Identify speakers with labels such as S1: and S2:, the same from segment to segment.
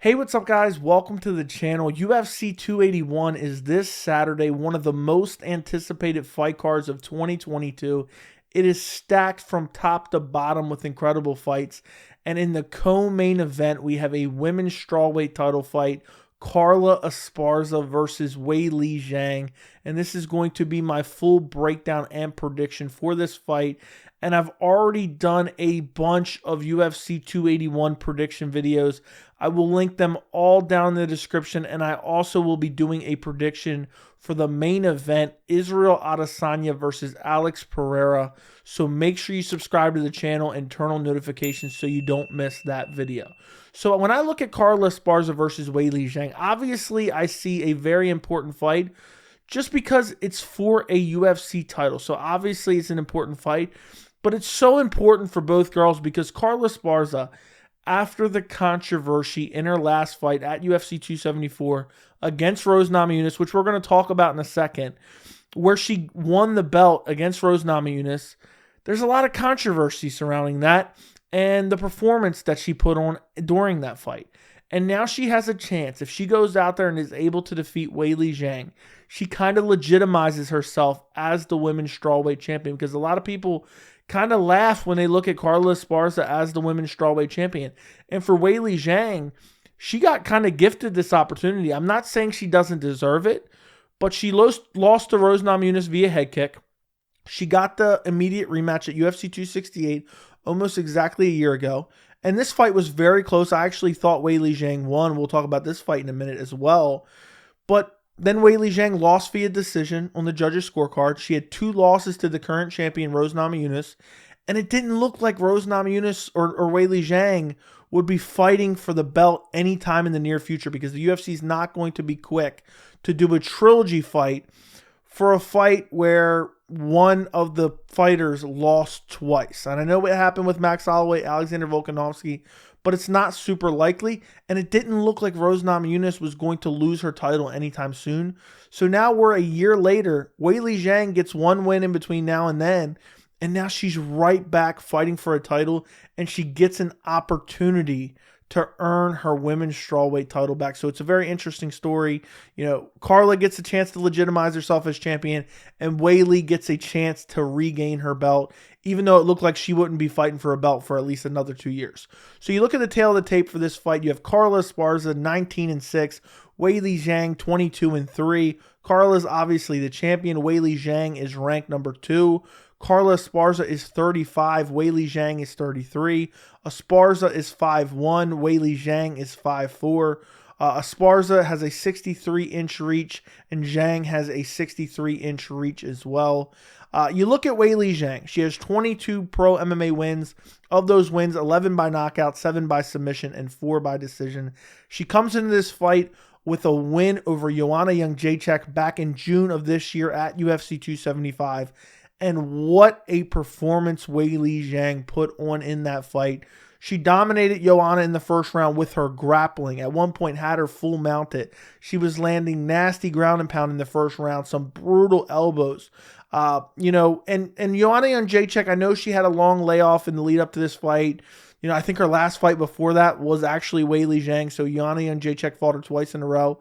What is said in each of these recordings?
S1: Hey, what's up, guys? Welcome to the channel. UFC 281 is this Saturday, one of the most anticipated fight cards of 2022. It is stacked from top to bottom with incredible fights. And in the co-main event, we have a women's strawweight title fight, Carla Esparza versus Weili Zhang. And this is going to be my full breakdown and prediction for this fight. And I've already done a bunch of UFC 281 prediction videos. I will link them all down in the description, and I also will be doing a prediction for the main event, Israel Adesanya versus Alex Pereira. So make sure you subscribe to the channel and turn on notifications so you don't miss that video. So when I look at Carla Esparza versus Weili Zhang, obviously I see a very important fight just because it's for a UFC title. So obviously it's an important fight, but it's so important for both girls because Carla Esparza, after the controversy in her last fight at UFC 274 against Rose Namajunas, which we're going to talk about in a second, where she won the belt against Rose Namajunas, there's a lot of controversy surrounding that and the performance that she put on during that fight. And now she has a chance. If she goes out there and is able to defeat Weili Zhang, she kind of legitimizes herself as the women's strawweight champion, because a lot of people kind of laugh when they look at Carla Esparza as the women's strawweight champion. And for Weili Zhang, she got kind of gifted this opportunity. I'm not saying she doesn't deserve it, but she lost to Rose Namajunas via head kick. She got the immediate rematch at UFC 268 almost exactly a year ago. And this fight was very close. I actually thought Weili Zhang won. We'll talk about this fight in a minute as well. But then Weili Zhang lost via decision on the judges' scorecard. She had 2 losses to the current champion, Rose Namajunas. And it didn't look like Rose Namajunas or Weili Zhang would be fighting for the belt anytime in the near future, because the UFC is not going to be quick to do a trilogy fight for a fight where one of the fighters lost twice. And I know what happened with Max Holloway, Alexander Volkanovski, but it's not super likely. And it didn't look like Rose Namajunas was going to lose her title anytime soon. So now we're a year later. Weili Zhang gets one win in between now and then. And now she's right back fighting for a title. And she gets an opportunity to earn her women's strawweight title back. So it's a very interesting story. You know, Carla gets a chance to legitimize herself as champion, and Weili gets a chance to regain her belt, even though it looked like she wouldn't be fighting for a belt for at least another 2 years. So you look at the tail of the tape for this fight. You have Carla Esparza 19-6, Weili Zhang 22-3. Carla's obviously the champion. Weili Zhang is ranked number 2. Carla Esparza is 35. Weili Zhang is 33. Esparza is 5'1". Weili Zhang is 5'4". Esparza has a 63-inch reach, and Zhang has a 63-inch reach as well. You look at Weili Zhang. She has 22 pro MMA wins. Of those wins, 11 by knockout, 7 by submission, and 4 by decision. She comes into this fight with a win over Joanna Jędrzejczyk back in June of this year at UFC 275. And what a performance Weili Zhang put on in that fight. She dominated Joanna in the first round with her grappling. At one point had her full mounted. She was landing nasty ground and pound in the first round. Some brutal elbows. And Joanna Jędrzejczyk, I know she had a long layoff in the lead up to this fight. You know, I think her last fight before that was actually Weili Zhang. So Joanna Jędrzejczyk fought her twice in a row.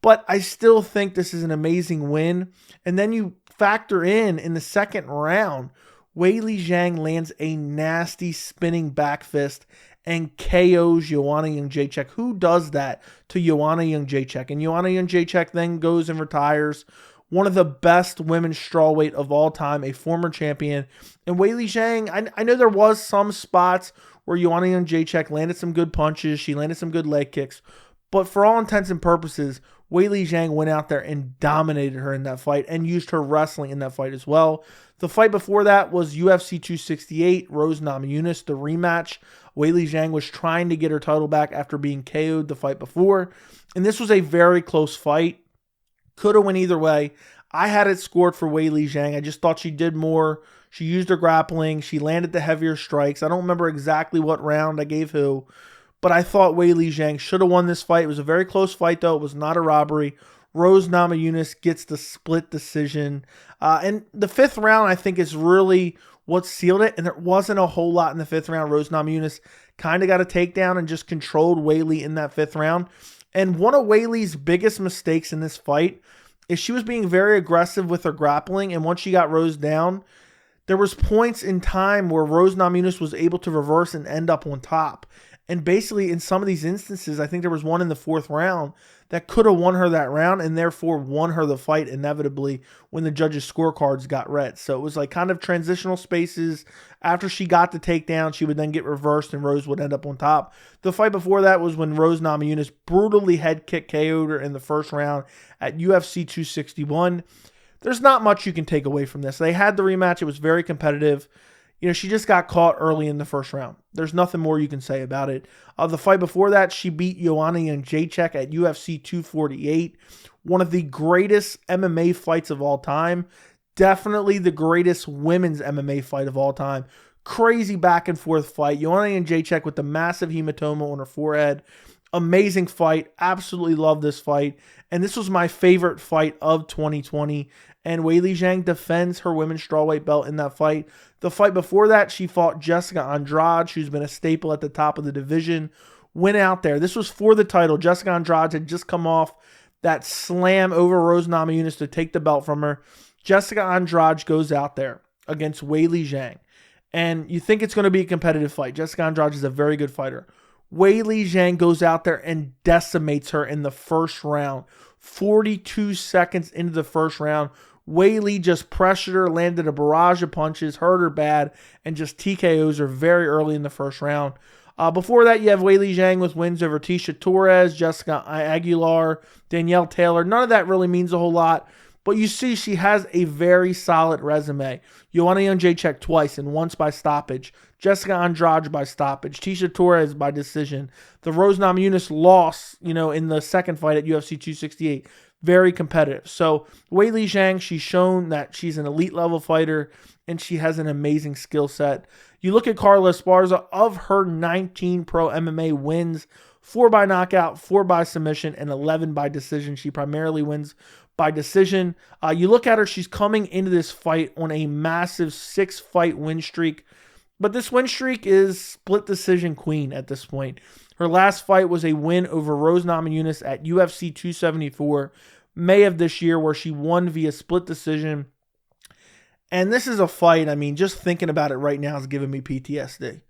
S1: But I still think this is an amazing win. And then you factor in the second round, Weili Zhang lands a nasty spinning back fist and KOs Joanna Jędrzejczyk. Who does that to Joanna Jędrzejczyk? And Joanna Jędrzejczyk then goes and retires. One of the best women's strawweight of all time, a former champion. And Weili Zhang, I know there was some spots where Joanna Jędrzejczyk landed some good punches. She landed some good leg kicks. But for all intents and purposes, Weili Zhang went out there and dominated her in that fight and used her wrestling in that fight as well. The fight before that was UFC 268, Rose Namajunas, the rematch. Weili Zhang was trying to get her title back after being KO'd the fight before. And this was a very close fight. Could have went either way. I had it scored for Weili Zhang. I just thought she did more. She used her grappling. She landed the heavier strikes. I don't remember exactly what round I gave who, but I thought Weili Zhang should have won this fight. It was a very close fight, though. It was not a robbery. Rose Namajunas gets the split decision. And the fifth round, I think, is really what sealed it. And there wasn't a whole lot in the fifth round. Rose Namajunas kind of got a takedown and just controlled Weili in that 5th round. And one of Weili's biggest mistakes in this fight is she was being very aggressive with her grappling, and once she got Rose down, there was points in time where Rose Namajunas was able to reverse and end up on top. And basically, in some of these instances, I think there was one in the 4th round that could have won her that round and therefore won her the fight inevitably when the judges' scorecards got read. So it was like kind of transitional spaces. After she got the takedown, she would then get reversed and Rose would end up on top. The fight before that was when Rose Namajunas brutally head kick KO'd her in the 1st round at UFC 261. There's not much you can take away from this. They had the rematch. It was very competitive. She just got caught early in the 1st round. There's nothing more you can say about it. The fight before that, she beat Joanna Jędrzejczyk at UFC 248. One of the greatest MMA fights of all time. Definitely the greatest women's MMA fight of all time. Crazy back and forth fight. Joanna Jędrzejczyk with the massive hematoma on her forehead. Amazing fight. Absolutely love this fight. And this was my favorite fight of 2020. And Weili Zhang defends her women's strawweight belt in that fight. The fight before that, she fought Jessica Andrade, who's been a staple at the top of the division. Went out there. This was for the title. Jessica Andrade had just come off that slam over Rose Namajunas to take the belt from her. Jessica Andrade goes out there against Weili Zhang. And you think it's going to be a competitive fight. Jessica Andrade is a very good fighter. Weili Zhang goes out there and decimates her in the 1st round. 42 seconds into the 1st round, Weili just pressured her, landed a barrage of punches, hurt her bad, and just TKOs her very early in the 1st round. Before that, you have Weili Zhang with wins over Tisha Torres, Jessica Aguilar, Danielle Taylor. None of that really means a whole lot, but you see she has a very solid resume. Joanna Jędrzejczyk twice, and once by stoppage. Jessica Andrade by stoppage. Tisha Torres by decision. The Rose Namajunas loss, in the 2nd fight at UFC 268. Very competitive. So Weili Zhang, she's shown that she's an elite level fighter and she has an amazing skill set. You look at Carla Esparza, of her 19 pro MMA wins, 4 by knockout, 4 by submission, and 11 by decision. She primarily wins by decision. You look at her, she's coming into this fight on a massive 6-fight win streak. But this win streak is split decision queen at this point. Her last fight was a win over Rose Namajunas at UFC 274, May of this year, where she won via split decision. And this is a fight, just thinking about it right now is giving me PTSD.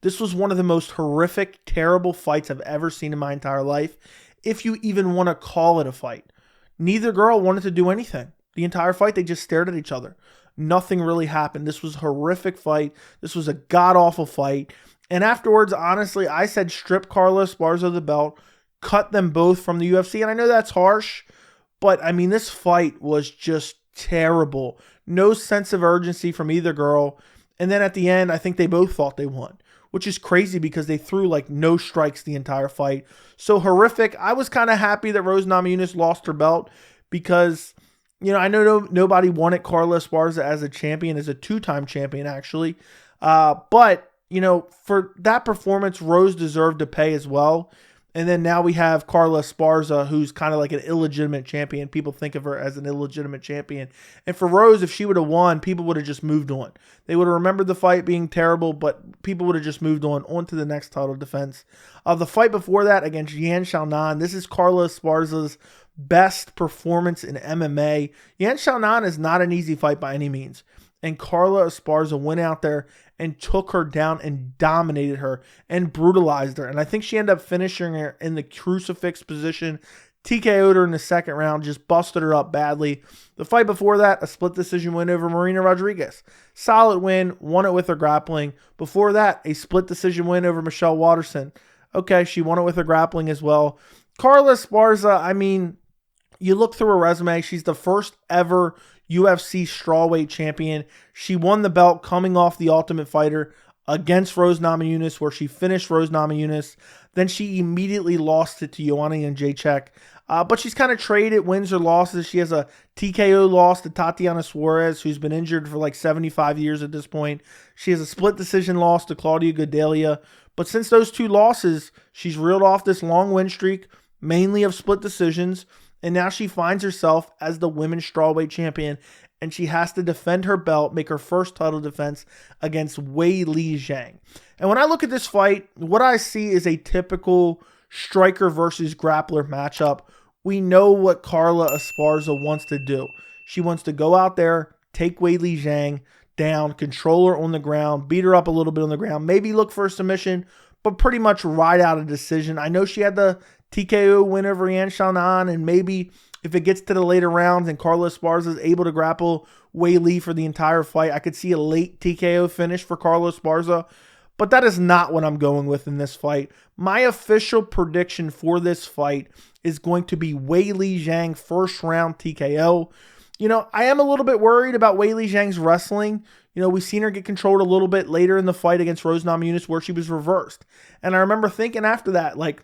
S1: This was one of the most horrific, terrible fights I've ever seen in my entire life, if you even want to call it a fight. Neither girl wanted to do anything. The entire fight, they just stared at each other. Nothing really happened. This was a horrific fight. This was a god-awful fight. And afterwards, honestly, I said strip Carla Esparza of the belt, cut them both from the UFC. And I know that's harsh, but this fight was just terrible. No sense of urgency from either girl. And then at the end, I think they both thought they won, which is crazy because they threw like no strikes the entire fight. So horrific. I was kind of happy that Rose Namajunas lost her belt because, I know nobody wanted Carla Esparza as a champion, as a 2-time champion, actually. But, for that performance, Rose deserved to pay as well. And then now we have Carla Esparza, who's kind of like an illegitimate champion. People think of her as an illegitimate champion. And for Rose, if she would have won, people would have just moved on. They would have remembered the fight being terrible, but people would have just moved on to the next title defense. The fight before that against Yan Xiaonan, this is Carla Esparza's best performance in MMA. Yan Xiaonan is not an easy fight by any means. And Carla Esparza went out there and took her down and dominated her and brutalized her. And I think she ended up finishing her in the crucifix position, TKO'd her in the 2nd round, just busted her up badly. The fight before that, a split decision win over Marina Rodriguez. Solid win, won it with her grappling. Before that, a split decision win over Michelle Waterson. Okay, she won it with her grappling as well. Carla Esparza, you look through her resume, she's the first ever UFC strawweight champion. She won the belt coming off the Ultimate Fighter against Rose Namajunas, where she finished Rose Namajunas. Then she immediately lost it to Joanna Jędrzejczyk. But she's kind of traded wins or losses. She has a TKO loss to Tatiana Suarez, who's been injured for like 75 years at this point. She has a split decision loss to Claudia Gadelha. But since those 2 losses, she's reeled off this long win streak, mainly of split decisions. And now she finds herself as the women's strawweight champion. and she has to defend her belt, make her first title defense against Weili Zhang. And when I look at this fight, what I see is a typical striker versus grappler matchup. We know what Carla Esparza wants to do. She wants to go out there, take Weili Zhang down, control her on the ground, beat her up a little bit on the ground, maybe look for a submission, but pretty much ride out a decision. I know she had the TKO win over Yan Xiaonan, and maybe if it gets to the later rounds and Carla Esparza is able to grapple Weili for the entire fight, I could see a late TKO finish for Carla Esparza, but that is not what I'm going with in this fight. My official prediction for this fight is going to be Weili Zhang first round TKO. You know, I am a little bit worried about Weili Zhang's wrestling. You know, we've seen her get controlled a little bit later in the fight against Rose Namajunas where she was reversed. And I remember thinking after that, like,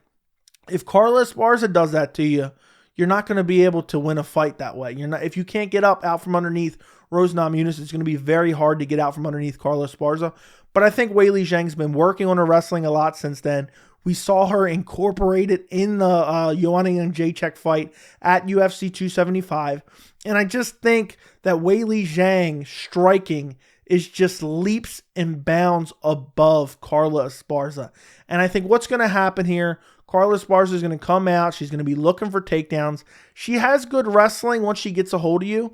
S1: if Carla Esparza does that to you, you're not going to be able to win a fight that way. If you can't get out from underneath Rose Namajunas, it's going to be very hard to get out from underneath Carla Esparza. But I think Weili Zhang's been working on her wrestling a lot since then. We saw her incorporated in the Joanna Jędrzejczyk fight at UFC 275. And I just think that Weili Zhang striking is just leaps and bounds above Carla Esparza. And I think what's going to happen here, Carla Esparza is going to come out. She's going to be looking for takedowns. She has good wrestling once she gets a hold of you.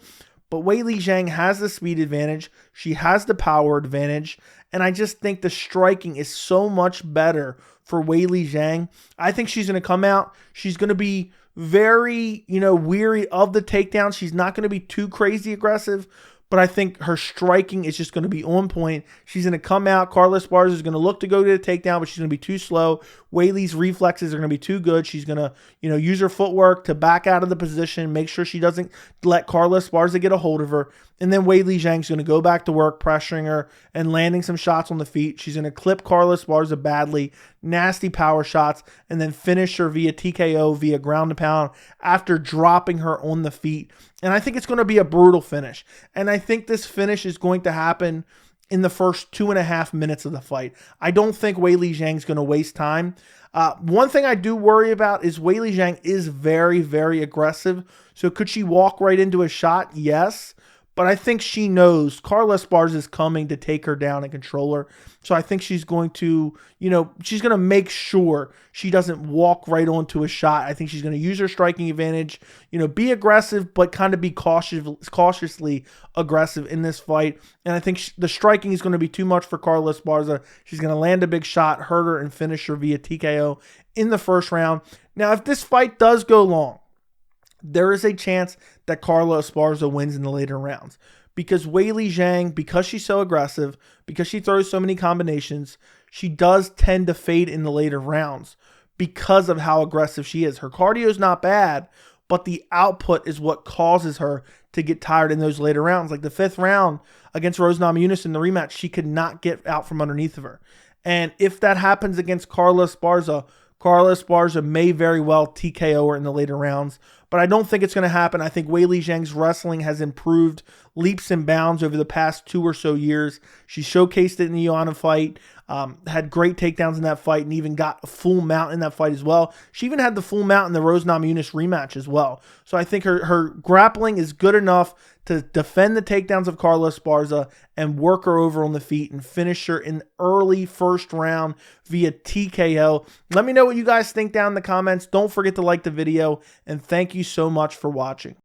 S1: But Weili Zhang has the speed advantage. She has the power advantage. And I just think the striking is so much better for Weili Zhang. I think she's going to come out. She's going to be very, weary of the takedown. She's not going to be too crazy aggressive. But I think her striking is just going to be on point. She's going to come out. Carla Esparza is going to look to go to the takedown, but she's going to be too slow. Weili's reflexes are going to be too good. She's going to, use her footwork to back out of the position, make sure she doesn't let Carla Esparza get a hold of her. And then Weili Zhang's going to go back to work, pressuring her and landing some shots on the feet. She's going to clip Carla Esparza badly, nasty power shots, and then finish her via TKO, via ground and pound after dropping her on the feet. And I think it's going to be a brutal finish. And I think this finish is going to happen in the first 2.5 minutes of the fight. I don't think Weili Zhang's going to waste time. One thing I do worry about is Weili Zhang is very, very aggressive. So could she walk right into a shot? Yes. But I think she knows Carla Esparza is coming to take her down and control her. So I think she's going to, she's going to make sure she doesn't walk right onto a shot. I think she's going to use her striking advantage, be aggressive, but kind of be cautiously aggressive in this fight. And I think the striking is going to be too much for Carla Esparza. She's going to land a big shot, hurt her, and finish her via TKO in the first round. Now, if this fight does go long, there is a chance that Carla Esparza wins in the later rounds because Weili Zhang, because she's so aggressive, because she throws so many combinations, she does tend to fade in the later rounds because of how aggressive she is. Her cardio is not bad, but the output is what causes her to get tired in those later rounds. Like the 5th round against Rose Namajunas in the rematch, she could not get out from underneath of her. And if that happens against Carla Esparza may very well TKO her in the later rounds, but I don't think it's going to happen. I think Weili Zhang's wrestling has improved leaps and bounds over the past 2 or so years. She showcased it in the Joanna fight, had great takedowns in that fight, and even got a full mount in that fight as well. She even had the full mount in the Rose Namajunas rematch as well. So I think her grappling is good enough to defend the takedowns of Carla Esparza and work her over on the feet and finish her in early first round via TKO. Let me know what you guys think down in the comments. Don't forget to like the video, and thank you so much for watching.